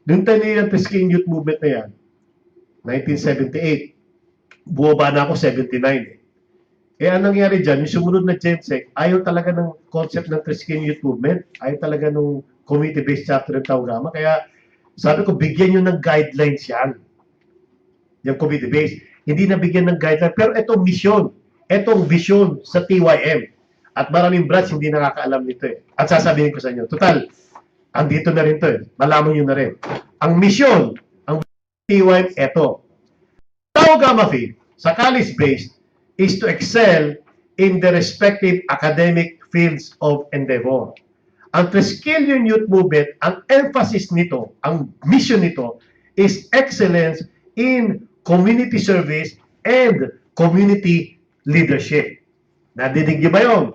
Noong time na yung Triskelion Youth Movement na yan, 1978, buwaba na ako 79 eh. Kaya anong nangyari dyan, yung sumunod na GenSec, ayaw talaga ng concept ng Triskelion Youth Movement, ayaw talaga ng community-based chapter ng Taugama. Kaya sabi ko, bigyan nyo ng guidelines yan. Yung community-based. Hindi na bigyan ng guidelines. Pero itong mission, itong vision sa TYM. At maraming branch hindi nakakaalam nito eh. At sasabihin ko sa inyo, total, andito na rin to eh. Malaman nyo na rin. Ang mission, ang TYM, eto. Taugama Field, sa college-based, is to excel in the respective academic fields of endeavor. Ang Triskelion Youth Movement, ang emphasis nito, ang mission nito, is excellence in community service and community leadership. Nadidig niyo ba yun?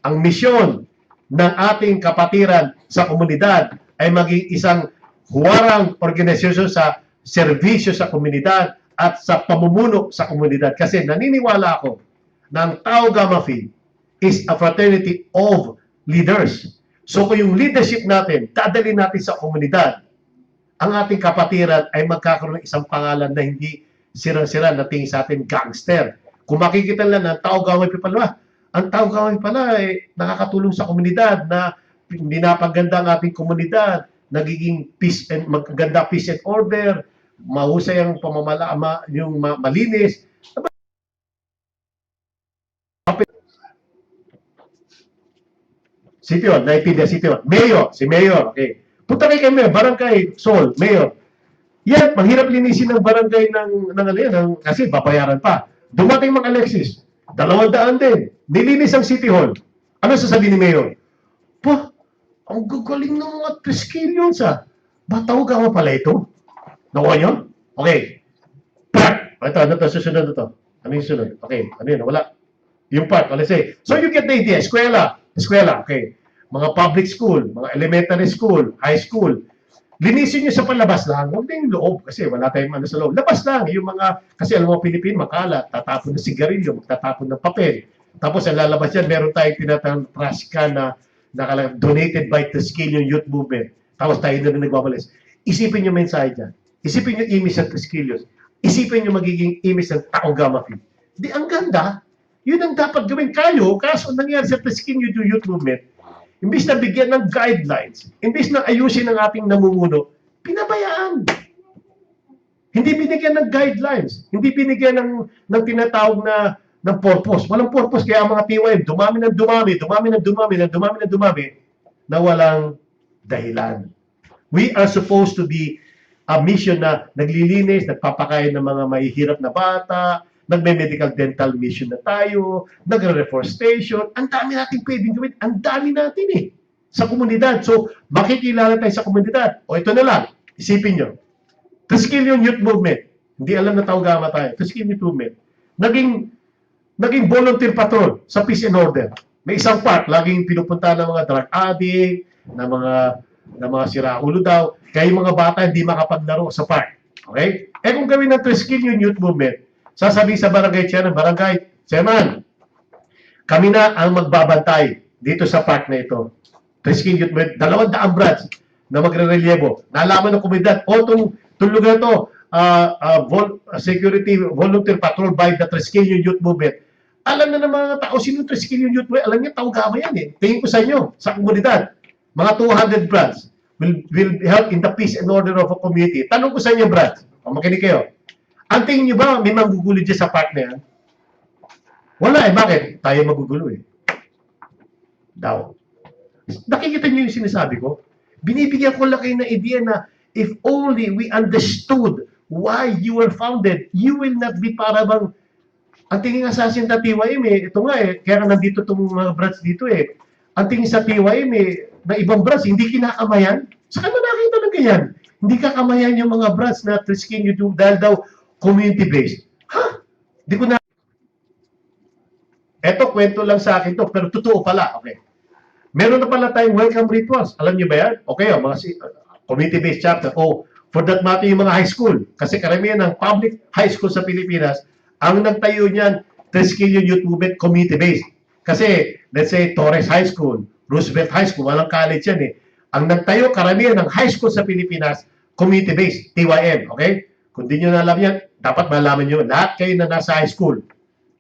Ang misyon ng ating kapatiran sa komunidad ay maging isang huwarang organisasyon sa serbisyo sa komunidad at sa pamumuno sa komunidad. Kasi naniniwala ako na ang Taugama Field is a fraternity of leaders. So kung yung leadership natin, dadalhin natin sa komunidad, ang ating kapatiran ay magkakaroon ng isang pangalan na hindi sira-sira na tingin sa atin gangster. Kung makikita lang ng Taugama pala, ang Taugama pala ay nakakatulong sa komunidad na pinapaganda ang ating komunidad, nagiging peace and maganda peace and order, mahusay ang yung malinis. City Hall, naipinda City Hall. Mayor, si Mayor, okay. Punta kayo kay Mayor, Barangay Sol, Mayor. Yan, mahirap linisin ng barangay kasi babayaran pa. Dumating mga Alexis, 200 din. Nilinis ang City Hall. Ano sasabihin ni Mayor? Po, ang gagaling ng mga Triskelions ah. Taugama pala ito? Nakuha nyo? Okay. Part. Ito, susunod ito. Ano yung sunod? Okay, ano yun? Wala. Yung part, let's say. So you get the idea. Eskwela, okay. Mga public school, mga elementary school, high school. Linisin nyo sa palabas lang. Huwag na yung loob kasi wala tayong ano sa loob. Labas lang. Yung mga, kasi alam mo, Pilipino, makalat. Tatapon ng sigarilyo, tatapon ng papel. Tapos ang lalabas yan, meron tayong tinatawag trash can na donated by Triskelion Youth Movement. Tapos tayo na rin nagbabalis. Isipin nyo mensahe dyan. Isipin nyo image ng Triskelion. Isipin nyo magiging image ng Taugama Field. Di, ang ganda. Yun ang dapat gawin kayo. Kaso nangyari sa Triskelion Youth Movement, imbis na bigyan ng guidelines, imbis na ayusin ang ating namumuno, pinabayaan. Hindi binigyan ng guidelines. Hindi binigyan ng tinatawag ng purpose. Walang purpose. Kaya ang mga TYM, dumami na walang dahilan. We are supposed to be a mission na naglilinis, nagpapakain ng mga mahihirap na bata, nagme-medical dental mission na tayo, nagre-reforestation, ang dami natin pwedeng gawin, ang dami natin eh, sa komunidad. So, makikilala tayo sa komunidad. O ito na lang, isipin nyo, Triskelion Youth Movement, hindi alam na Taugama tayo, Triskelion Youth Movement, naging volunteer patrol sa peace and order. May isang part, laging pinupunta ng mga drug addict, na mga siraulo daw, kaya yung mga bata hindi makapaglaro sa park. Okay? Eh kung gawin ng Triskelion Youth Movement, sasabihin sa barangay chairman, barangay chairman, kami na ang magbabantay dito sa park na ito. Triskelion Youth Movement, 200 branch na magre-relyebo. Nalaman ng komunidad, itong lugar to, security volunteer patrol by the Triskelion Youth Movement. Alam na ng mga tao, sino Triskelion Youth Movement? Alam niya, Taugama yan eh. Tingin ko sa inyo, sa komunidad. Mga 200 branch will help in the peace and order of a community. Tanong ko sa inyo, branch. Makinig kayo. Ang tingin nyo ba, may magugulo dyan sa park na yan? Wala eh. Bakit? Tayo magugulo eh. Daw. Nakikita nyo yung sinasabi ko? Binibigyan ko lang kayo ng idea na if only we understood why you were founded, you will not be para bang ang tingin nga sa asin na TYM eh, ito nga eh, kaya nandito itong mga branch dito eh. Ang tingin sa TYM eh, na ibang branch, hindi kinakamayan. Saka na nakita ng ganyan. Hindi kakamayan yung mga branch na Triskelion Youth dahil daw community-based. Ha? Di ko na... Eto, kwento lang sa akin to, pero totoo pala. Okay. Meron na pala tayong welcome rituals. Alam niyo ba yan? Okay, mga community-based chapter. For that matter, yung mga high school. Kasi karamihan ng public high school sa Pilipinas, ang nagtayo niyan, Triskelion Youth Movement community-based. Kasi, let's say, Torres High School, Roosevelt High School, walang college yan eh. Ang nagtayo, karamihan ng high school sa Pilipinas, community-based, TYM, okay? Kung di nyo na alam yan, dapat malaman nyo, lahat kayo na nasa high school,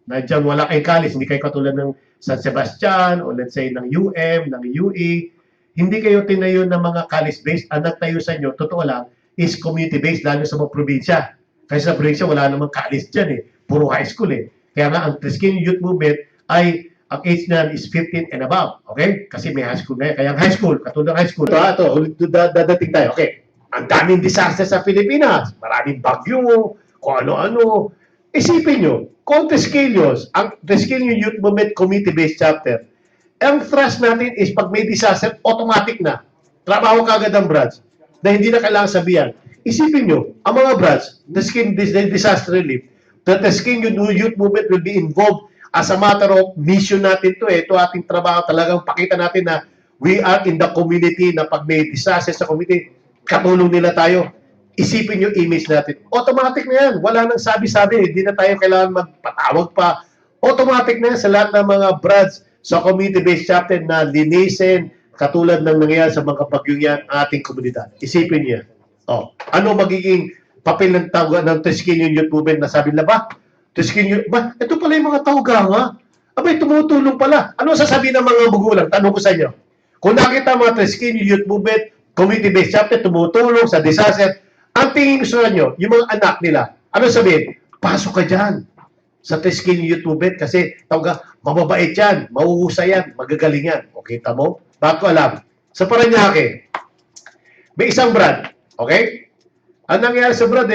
na dyan wala kay college, hindi kayo katulad ng San Sebastian, o let's say ng UM, ng UE, hindi kayo tinayo ng mga college-based, ang nagtayo sa inyo, totoo lang, is community-based, lalo sa mga probinsya. Kasi sa probinsya, wala namang college dyan puro high school Kaya nga, ang Triskelion Youth Movement ay, ang age niyan is 15 and above, okay? Kasi may high school na Kaya ang high school, katulad ng high school, dadating tayo, okay? Ang daming disaster sa Pilipinas, maraming bagyo, kung ano-ano. Isipin nyo, kung ang Triskelion Youth Movement Community-Based Chapter, ang thrust natin is pag may disaster, automatic na. Trabaho kagad ang branch na hindi na kailangan sabihan. Isipin nyo, ang mga branch, disaster relief, the Triskelion Youth Movement will be involved as a matter of mission natin to Ito ating trabaho talagang pakita natin na we are in the community na pag may disaster sa community, katulong nila tayo. Isipin yung image natin. Automatic na yan. Wala nang sabi-sabi. Hindi na tayo kailangan magpatawag pa. Automatic na yan sa lahat ng mga branch sa community-based chapter na linisin katulad ng nangyayari sa mga bagyong yan ating komunidad. Isipin niya. Ano magiging papel ng tawag ng Triskelion Youth Movement na sabi na ba? Triskelion, ito pala yung mga tawaganga. Abay, tumutulong pala. Ano sasabihin ng mga magulang? Tanong ko sa inyo. Kung nakita mga Triskelion Youth Movement community-based chapter, tumutulong sa disaster, ang tingin ko sa inyo, yung mga anak nila, ano sabihin? Pasok ka dyan sa Triskelion Youth Movement kasi mababait yan, mahuhusay yan, magagaling yan. O kita mo? Bakit ko alam? Sa Paranaque, may isang brad, okay? Ang nangyayari sa brad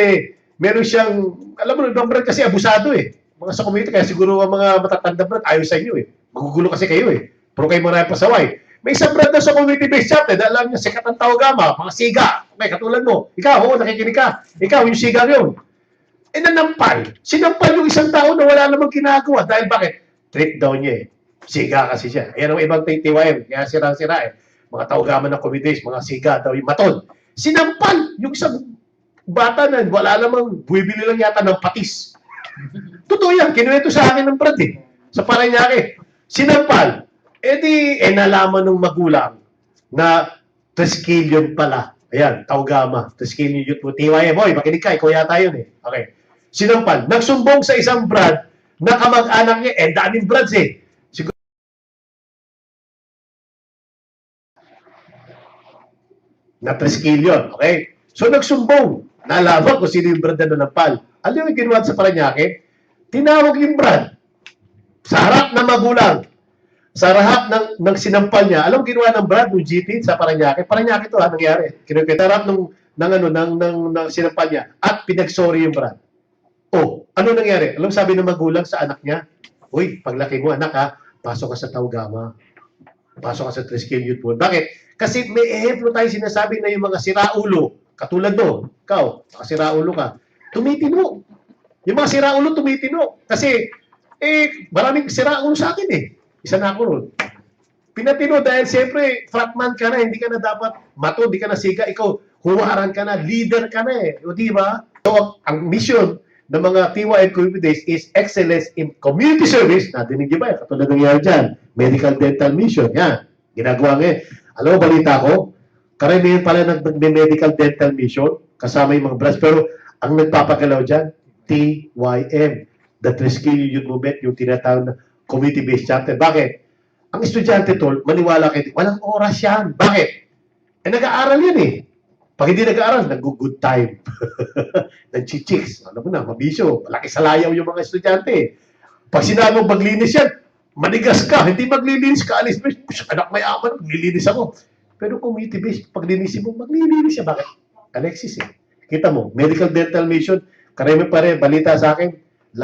meron siyang, alam mo, ibang brad kasi abusado Mga sa community, kaya siguro ang mga matatanda brad, ayaw sa inyo Magugulo kasi kayo Pero kayo marami pasaway. May isang brand na sa community-based chapter, dahil alam niya, sikat ang tawagama, mga siga. Okay, katulad mo. Ikaw, nakikinig ka. Ikaw, yung siga yun. Nanampal. Sinampal yung isang tao na wala namang ginagawa. Dahil bakit? Trip daw niya Siga kasi siya. Ayan ang ibang TYM. Kaya sira-sira Mga tawagama ng communities, mga siga daw yung maton. Sinampal yung isang bata na wala namang buwibili lang yata ng patis. Totoo yan. Kinuwento sa akin ng brad Sa Paranaque. Sinampal. Nalaman ng magulang na Triskelion pala. Ayan, Taugama, Triskelion Youth Movement. TYM, boy, makinig ka, ikaw yata yun Okay. Sinampal. Nagsumbong sa isang brad na kamag-anak niya, daming brads Siguro, na Triskelion, okay? So, nagsumbong. Nalaman kung sino yung brad na nanampal. Alam yung ginawa sa Paranaque? Tinawag yung brad sa harap ng magulang. Sa harap ng sinampal niya, alam ginawa ng brad ng GT sa Paranaque? Paranaque ito nangyari. Kinukwenta harap ng sinampal niya at pinagsorry yung brad. Ano nangyari? Alam sabi ng magulang sa anak niya? Uy, paglaki mo anak pasok ka sa Taugama. Pasok ka sa Triskelion Youth Movement. Bakit? Kasi may ehemplo tayo sinasabi na yung mga siraulo, katulad mo, ikaw, siraulo ka, tumitino. Yung mga siraulo tumitino. Kasi, maraming siraulo sa akin Isa na ako ron. Pinatino dahil siyempre, frontman ka na, hindi ka na dapat mato, hindi ka na siga, ikaw, huwaran ka na, leader ka na O di ba? So, ang mission ng mga TYM communities is excellence in community service. Nadinig niyo ba? Katulad ng nangyari dyan. Medical dental mission. Yan. Ginagawa ngayon. Alam mo, balita ko, karamihan pala nag-medical dental mission, kasama yung mga branch, pero ang nagpapagalaw dyan, TYM, the Triskelion Youth Movement, yung tinatawag na community-based chapter. Bakit? Ang estudyante tol, maniwala kayo, walang oras yan. Bakit? Nag-aaral yan Pag hindi nag-aaral, nag-good time. Nag-chichicks. Ano mo na, mabisyo. Malaki sa layaw yung mga estudyante. Pag sinabi mong maglinis yan, manigas ka. Hindi maglilinis ka, alis. Anak may aman, maglilinis ako. Pero community-based, pag linisin mo, maglilinis siya. Bakit? Alexis Kita mo, medical dental mission, karami pa rin, balita sa akin,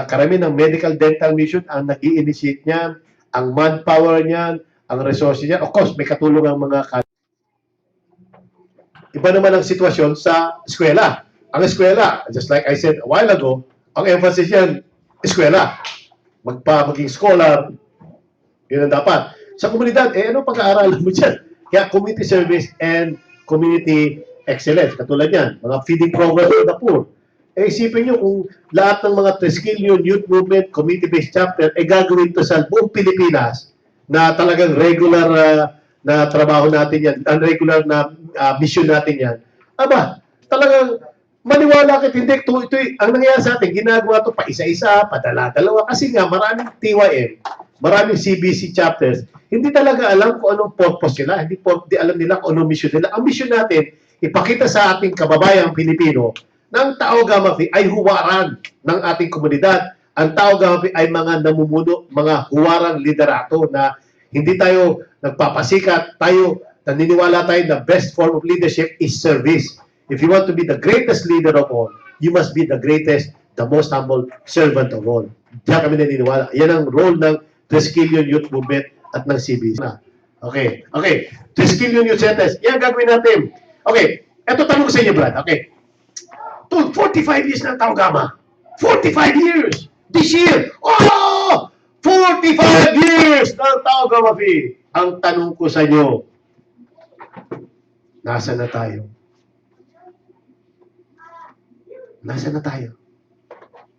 karami ng medical dental mission ang nag-i-initiate niyan, ang manpower niyan, ang resources niyan. Of course, may katulong ang mga Iba naman ang sitwasyon sa eskwela. Ang eskwela, just like I said a while ago, ang emphasis yan, eskwela. Maging scholar, yun ang dapat. Sa komunidad, ano pag-aaralan mo dyan? Kaya community service and community excellence. Katulad yan, mga feeding program for the poor. Isipin nyo kung lahat ng mga Triskelion Youth Movement community-based chapter gagawin to sa buong Pilipinas na talagang regular na trabaho natin yan, regular na mission natin yan. talagang maniwala ka, hindi, ito, ang nangyayari sa atin, ginagawa to pa isa-isa, padala-dalawa, kasi nga maraming TYM, maraming CBC chapters, hindi talaga alam kung anong purpose nila, hindi alam nila kung anong mission nila. Ang mission natin, ipakita sa ating kababayang Pilipino na ang Tao Gamma Phi ay huwaran ng ating komunidad. Ang Tao Gamma Phi ay mga namumuno, mga huwarang liderato na hindi tayo nagpapasikat, tayo naniniwala tayo na best form of leadership is service. If you want to be the greatest leader of all, you must be the greatest, the most humble servant of all. Diyan kami naniniwala. Yan ang role ng Triskelion Youth Movement at ng CBC. Okay. Triskelion Youth Centers. Yan gagawin natin. Okay. Ito tanong ko sa inyo, Brad. Okay. 45 years ng Tao Gamma. 45 years! This year! Oh! 45 years ng Tao Gamma Phi. Ang tanong ko sa inyo, nasa na tayo? Nasa na tayo?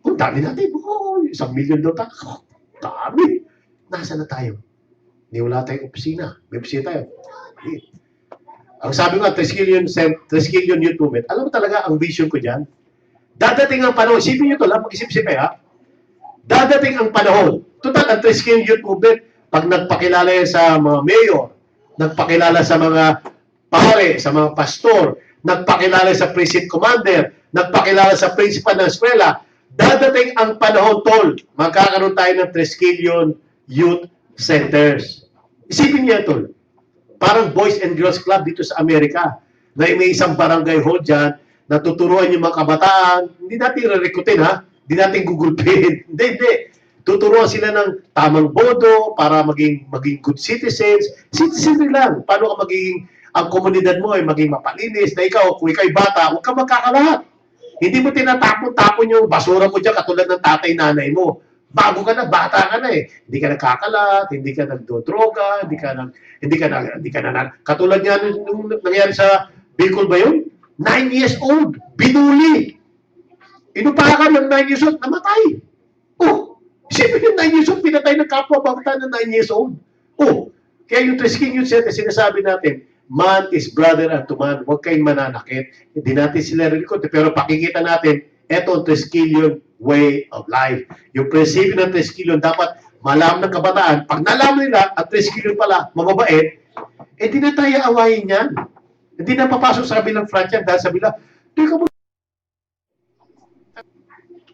Ang dami natin. Oh, 1 million daw tayo. Oh, dami. Nasa na tayo? Hindi wala tayong opisina. May opisina tayo. Ang sabi nga, Triskelion Youth Movement, alam mo talaga ang vision ko dyan? Dadating ang panahon, isipin nyo ito lang, mag-isip-isip ha? Dadating ang panahon. Total, ang Triskelion Youth Movement, pag nagpakilala yan sa mga mayor, nagpakilala sa mga pare, sa mga pastor, nagpakilala sa precinct commander, nagpakilala sa principal ng eskwela, dadating ang panahon, tol, magkakaroon tayo ng Triskelion Youth Centers. Isipin niya, tol. Parang Boys and Girls Club dito sa Amerika, na may isang barangay hall dyan, natuturuan yung mga kabataan, hindi natin re-recruitin ha, hindi natin gugulpin, hindi. Tuturuan sila ng tamang bodo para maging good citizens. Citizen lang. Paano ka magiging, ang komunidad mo ay maging mapalinis, na ikaw, kung ikaw'y bata, huwag ka magkakalat. Hindi mo tinatapon-tapon yung basura mo dyan katulad ng tatay-nanay mo. Bago ka na, bata ka na eh. Hindi ka nagkakalat, hindi ka nagdodroga, hindi ka na katulad nga nung nangyari sa Bicol ba yun? 9 years old, binuli. Inupakan ng 9 years old, namatay. Oh, isipin yung 9 years old, pinatay ng kapwa bata ng 9 years old. Oh, kaya yung Triskelion Youth Center, sinasabi natin, man is brother unto man, huwag kayong mananakit. Hindi natin sila relikot, pero pakikita natin, eto ang Triskelion way of life. Yung prinsipyo ng Triskelion, dapat malaman ng kabataan. Pag nalaman nila, at Triskelion pala, mababait, di na tayo awayin yan. Hindi na papasok sa kabilang front yan dahil sabi lang,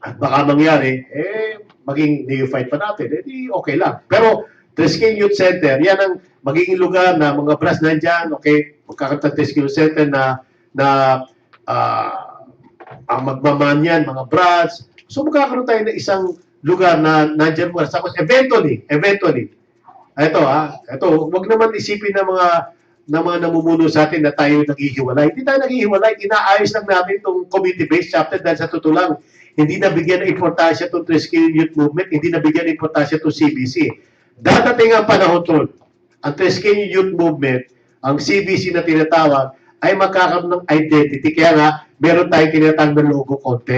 at baka mangyari, maging neophyte pa natin, di okay lang. Pero Triskelion Youth Center, yan ang magiging lugar na mga brass nandyan, okay, magkakaroon ng Triskelion Center na ang magmaman yan, mga brass. So magkakaroon tayo ng isang lugar na nandyan mo. Tapos eventually, ito wag naman isipin ng mga namumuno sa atin na tayo naghihiwalay. Hindi tayo naghihiwalay, inaayos lang natin itong community-based chapter dahil sa totoo lang, hindi nabigyan ng importansya itong Triskelion Youth Movement, hindi nabigyan ng importansya itong CBC. Dadating ang panahon tol, ang Triskelion Youth Movement, ang CBC na tinatawag, ay magkakaroon ng identity. Kaya nga, meron tayong tinatawag na logo content.